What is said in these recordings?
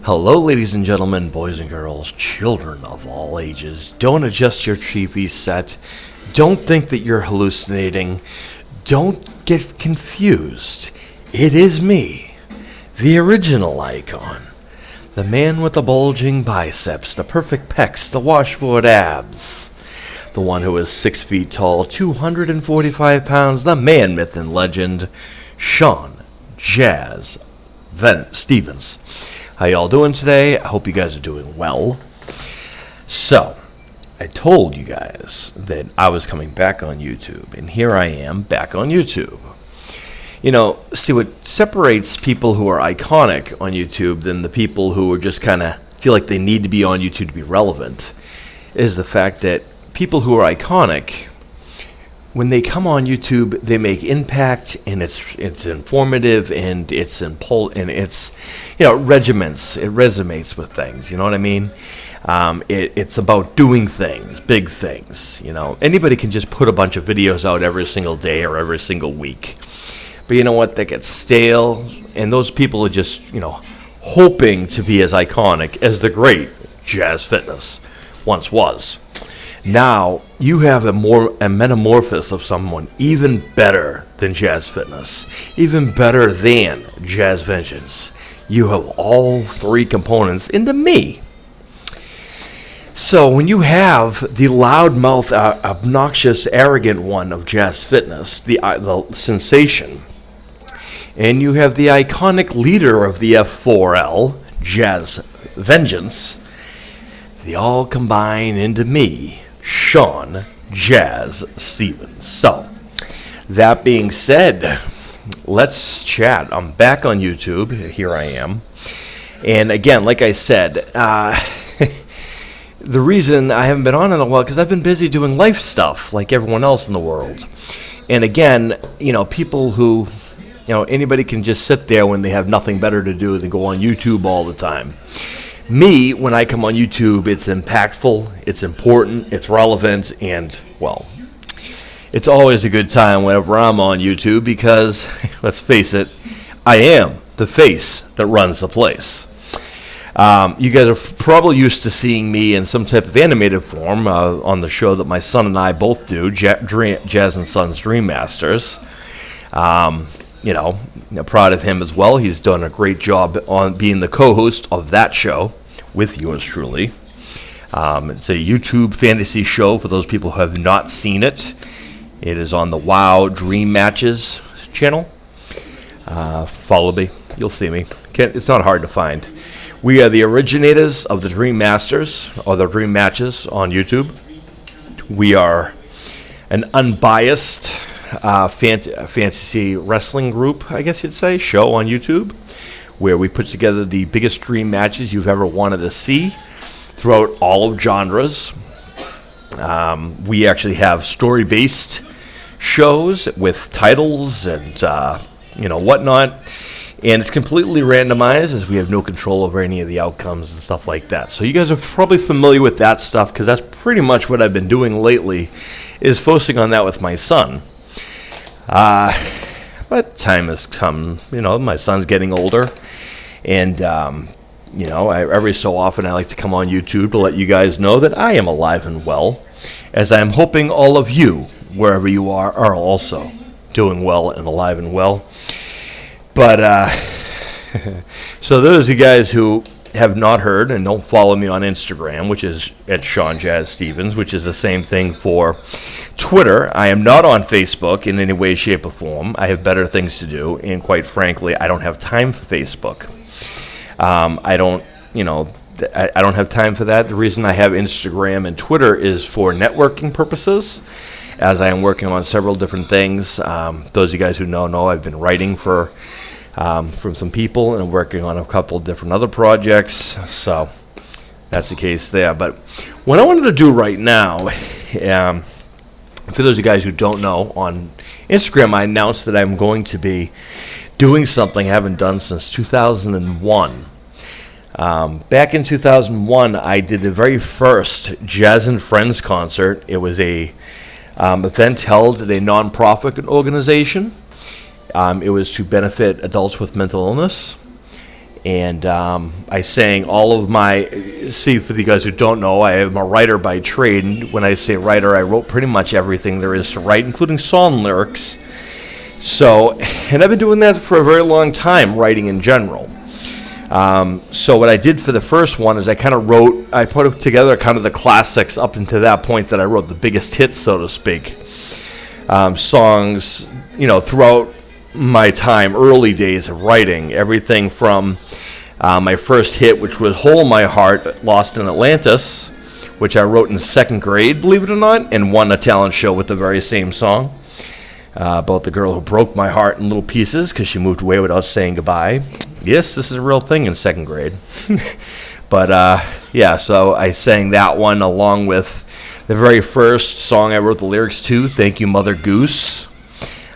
Hello, ladies and gentlemen, boys and girls, children of all ages. Don't adjust your TV set. Don't think that you're hallucinating. Don't get confused. It is me, the original Icon. The man with the bulging biceps, the perfect pecs, the washboard abs. The one who is 6 feet tall, 245 pounds, the man, myth, and legend, SeanJazzStevens. How y'all doing today? I hope you guys are doing well. So, I told you guys that I was coming back on YouTube, and here I am back on YouTube. You know, see, what separates people who are iconic on YouTube than the people who are just kind of feel like they need to be on YouTube to be relevant is the fact that people who are iconic, when they come on YouTube, they make impact, and it's informative, and it resonates with things. You know what I mean? It's about doing things, big things. You know, anybody can just put a bunch of videos out every single day or every single week, but you know what? That gets stale, and those people are just hoping to be as iconic as the great Jazz Fitness once was. Now, you have a metamorphosis of someone even better than Jazz Fitness, even better than Jazz Vengeance. You have all three components into me. So when you have the loudmouth, obnoxious, arrogant one of Jazz Fitness, the sensation, and you have the iconic leader of the F4L, Jazz Vengeance, they all combine into me, SeanJazzStevens. So, that being said, let's chat. I'm back on YouTube. Here I am. And again, like I said, the reason I haven't been on in a while because I've been busy doing life stuff like everyone else in the world. And again, people who, anybody can just sit there when they have nothing better to do than go on YouTube all the time. Me, when I come on YouTube, it's impactful, it's important, it's relevant, and, well, it's always a good time whenever I'm on YouTube because, let's face it, I am the face that runs the place. You guys are probably used to seeing me in some type of animated form on the show that my son and I both do, Jazz and Sons Dream Masters. I'm proud of him as well. He's done a great job on being the co-host of that show with yours truly. It's a YouTube fantasy show for those people who have not seen it. It is on the WoW Dream Matches channel. Follow me. You'll see me. It's not hard to find. We are the originators of the Dream Masters, or the Dream Matches on YouTube. We are an unbiased fantasy wrestling group, I guess you'd say, show on YouTube, where we put together the biggest dream matches you've ever wanted to see throughout all of genres. We actually have story-based shows with titles and whatnot, and it's completely randomized as we have no control over any of the outcomes and stuff like that. So you guys are probably familiar with that stuff because that's pretty much what I've been doing lately, is focusing on that with my son. But time has come, my son's getting older, and, every so often I like to come on YouTube to let you guys know that I am alive and well, as I am hoping all of you, wherever you are also doing well and alive and well. But, so those of you guys who have not heard and don't follow me on Instagram, which is at SeanJazzStevens, which is the same thing for Twitter. I am not on Facebook in any way, shape, or form. I have better things to do, and quite frankly, I don't have time for Facebook. I don't have time for that. The reason I have Instagram and Twitter is for networking purposes, as I am working on several different things. Those of you guys who know I've been writing from some people and working on a couple different other projects, so that's the case there. But what I wanted to do right now, for those of you guys who don't know, on Instagram I announced that I'm going to be doing something I haven't done since 2001. Back in 2001, I did the very first Jazz and Friends concert. It was a event held at a non-profit organization. It was to benefit adults with mental illness. And I sang all of my, see, for you guys who don't know, I am a writer by trade. And when I say writer, I wrote pretty much everything there is to write, including song lyrics. So, and I've been doing that for a very long time, writing in general. So what I did for the first one is I put together kind of the classics up until that point that I wrote, the biggest hits, so to speak. Songs, throughout my time, early days of writing, everything from my first hit, which was Hole in My Heart, Lost in Atlantis, which I wrote in second grade, believe it or not, and won a talent show with the very same song, about the girl who broke my heart in little pieces because she moved away without saying goodbye. Yes, this is a real thing in second grade. But, so I sang that one along with the very first song I wrote the lyrics to, Thank You, Mother Goose.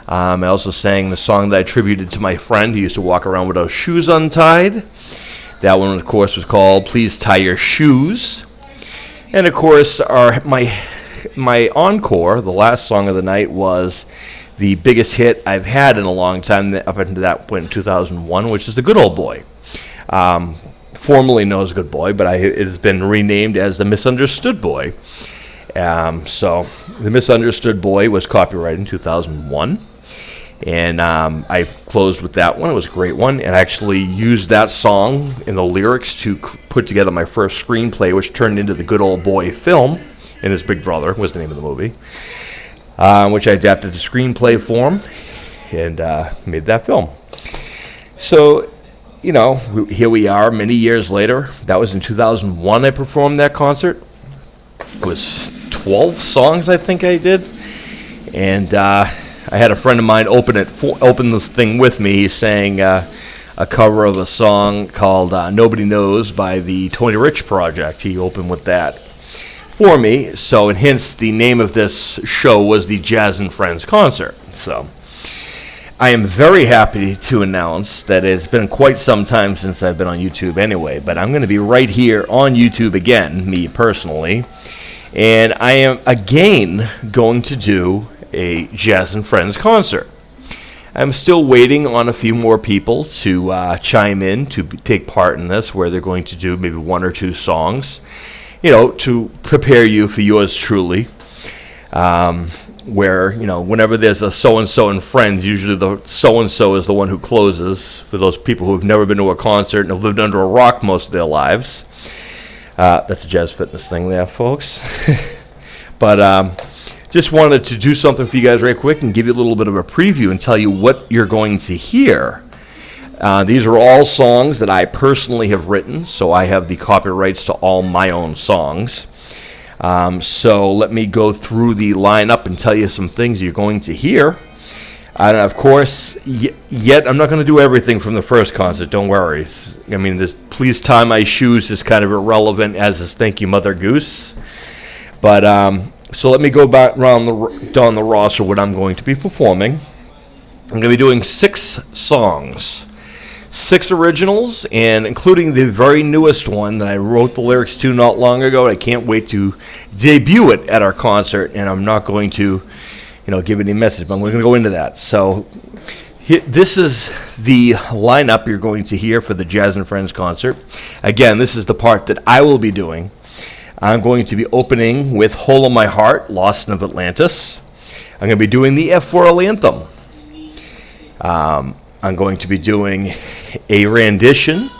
I also sang the song that I attributed to my friend who used to walk around without shoes untied. That one, of course, was called Please Tie Your Shoes. And, of course, my encore, the last song of the night, was the biggest hit I've had in a long time, up until that point in 2001, which is The Good Old Boy. Formerly known as Good Boy, but it has been renamed as The Misunderstood Boy. So The Misunderstood Boy was copyrighted in 2001. And I closed with that one. It was a great one. And I actually used that song in the lyrics to put together my first screenplay, which turned into The Good Old Boy film. And His Big Brother was the name of the movie, which I adapted to screenplay form and made that film. So, here we are many years later. That was in 2001 I performed that concert. It was 12 songs I think I did. And I had a friend of mine open this thing with me. He sang a cover of a song called Nobody Knows by the Tony Rich Project. He opened with that for me. So, and hence the name of this show was the Jazz and Friends Concert. So, I am very happy to announce that it's been quite some time since I've been on YouTube anyway, but I'm going to be right here on YouTube again, me personally, and I am again going to do a Jazz and Friends concert. I'm still waiting on a few more people to chime in to take part in this, where they're going to do maybe one or two songs, to prepare you for yours truly. Where, whenever there's a so-and-so and friends, usually the so-and-so is the one who closes, for those people who have never been to a concert and have lived under a rock most of their lives. That's a jazz fitness thing there, folks. But just wanted to do something for you guys right quick and give you a little bit of a preview and tell you what you're going to hear. These are all songs that I personally have written, so I have the copyrights to all my own songs. So let me go through the lineup and tell you some things you're going to hear. And of course, yet I'm not going to do everything from the first concert, don't worry. I mean, this Please Tie My Shoes is kind of irrelevant, as is Thank You, Mother Goose. But, so let me go back down the roster what I'm going to be performing. I'm going to be doing 6 songs. 6 originals, and including the very newest one that I wrote the lyrics to not long ago. I can't wait to debut it at our concert, and I'm not going to, give any message, but I'm going to go into that. So this is the lineup you're going to hear for the Jazz and Friends concert. Again, this is the part that I will be doing. I'm going to be opening with Hole in My Heart, Lost in Atlantis. I'm going to be doing the F4L anthem. I'm going to be doing a rendition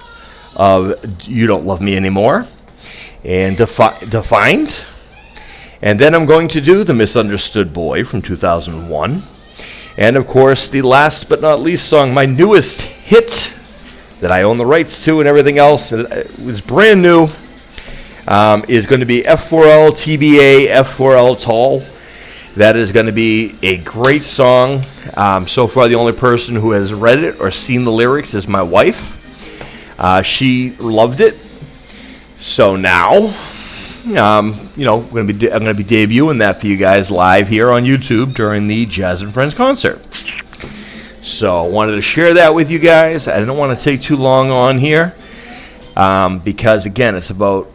of You Don't Love Me Anymore and Defined. And then I'm going to do The Misunderstood Boy from 2001. And, of course, the last but not least song, my newest hit that I own the rights to and everything else, it was brand new, is going to be F4L TBA F4L Tall. That is going to be a great song. So far, the only person who has read it or seen the lyrics is my wife. She loved it. So now, I'm going to be debuting that for you guys live here on YouTube during the Jazz and Friends concert. So I wanted to share that with you guys. I didn't want to take too long on here because, again, it's about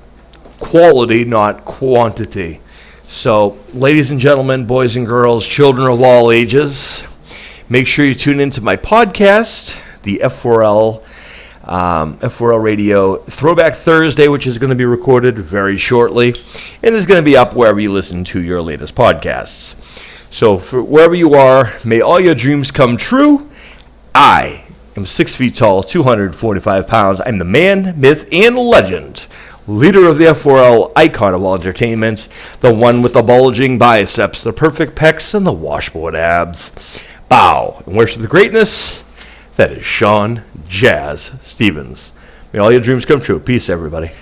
quality, not quantity. So, ladies and gentlemen, boys and girls, children of all ages, make sure you tune into my podcast, the F4L F4L Radio Throwback Thursday, which is going to be recorded very shortly, and is going to be up wherever you listen to your latest podcasts. So for wherever you are, may all your dreams come true. I am 6 feet tall, 245 pounds. I'm the man, myth, and legend, leader of the F4L, icon of all entertainment, the one with the bulging biceps, the perfect pecs, and the washboard abs. Bow and worship the greatness. That is Sean Jazz Stevens. May all your dreams come true. Peace, everybody.